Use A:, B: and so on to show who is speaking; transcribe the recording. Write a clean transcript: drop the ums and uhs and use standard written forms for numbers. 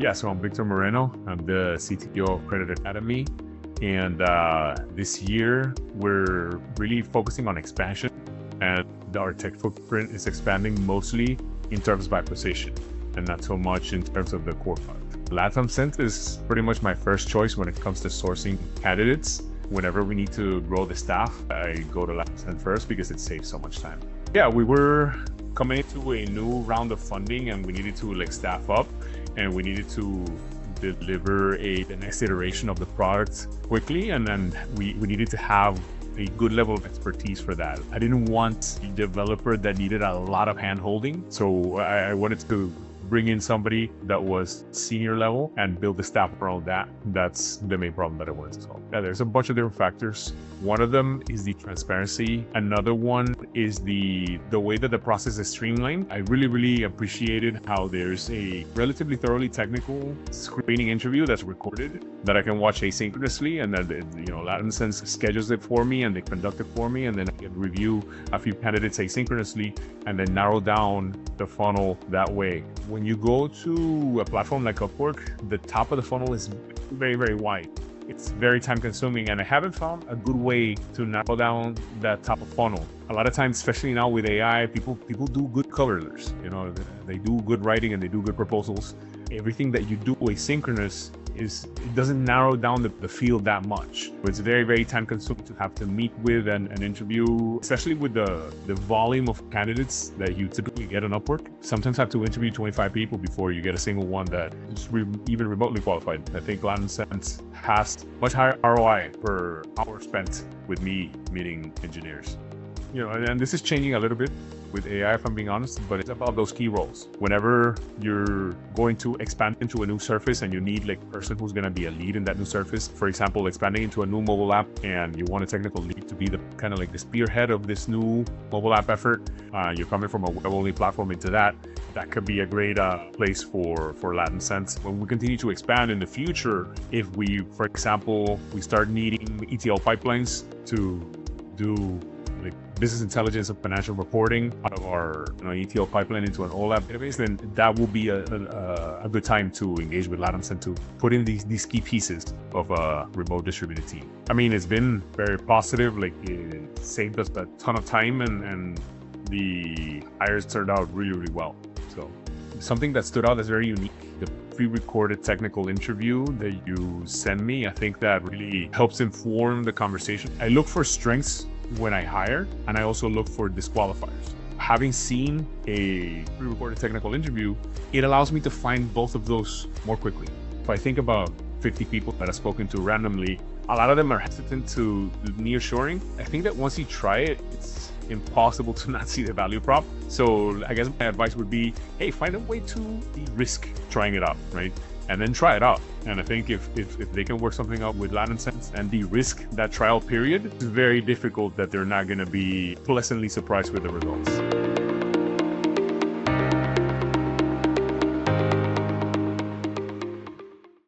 A: Yeah, so I'm Victor Moreno. I'm the CTO of Kredit Academy. And this year, we're really focusing on expansion. And our tech footprint is expanding mostly in terms of acquisition and not so much in terms of the core product. LatamCent is pretty much my first choice when it comes to sourcing candidates. Whenever we need to grow the staff, I go to LatamCent first because it saves so much time. Yeah, we were coming into a new round of funding and we needed to staff up and we needed to deliver the next iteration of the product quickly. And then we needed to have a good level of expertise for that. I didn't want a developer that needed a lot of hand-holding. So I wanted to bring in somebody that was senior level and build the staff around that. That's the main problem that I wanted to solve. Yeah, there's a bunch of different factors. One of them is the transparency. Another one is the way that the process is streamlined. I really appreciated how there's a relatively thoroughly technical screening interview that's recorded that I can watch asynchronously, and then LatamCent schedules it for me and they conduct it for me, and then I can review a few candidates asynchronously and then narrow down the funnel that way. When you go to a platform like Upwork, the top of the funnel is very wide. It's very time consuming, and I haven't found a good way to narrow down that top of funnel. A lot of times, especially now with AI, people do good colors. They do good writing and they do good proposals. Everything that you do asynchronous it doesn't narrow down the field that much. It's very time consuming to have to meet with and interview, especially with the volume of candidates that you typically get on Upwork. Sometimes have to interview 25 people before you get a single one that is even remotely qualified. I think LatamCent has much higher ROI per hour spent with me meeting engineers. And this is changing a little bit with AI, if I'm being honest, but it's about those key roles. Whenever you're going to expand into a new surface and you need a person who's going to be a lead in that new surface, for example, expanding into a new mobile app, and you want a technical lead to be the kind of the spearhead of this new mobile app effort, you're coming from a web-only platform into that could be a great place for LatamCent. When we continue to expand in the future, if we, for example, we start needing ETL pipelines to do business intelligence and financial reporting out of our ETL pipeline into an OLAP database, then that will be a good time to engage with LatamCent to put in these key pieces of a remote distributed team. I mean, it's been very positive. It saved us a ton of time, and the hires turned out really well. So something that stood out that's very unique, the pre-recorded technical interview that you send me, I think that really helps inform the conversation. I look for strengths when I hire, and I also look for disqualifiers. Having seen a pre-recorded technical interview, it allows me to find both of those more quickly. If I think about 50 people that I've spoken to randomly, a lot of them are hesitant to do nearshoring. I think that once you try it, it's impossible to not see the value prop. So I guess my advice would be, hey, find a way to de-risk trying it out, right? And then try it out. And I think if they can work something out with LatamCent and de-risk that trial period, it's very difficult that they're not going to be pleasantly surprised with the results.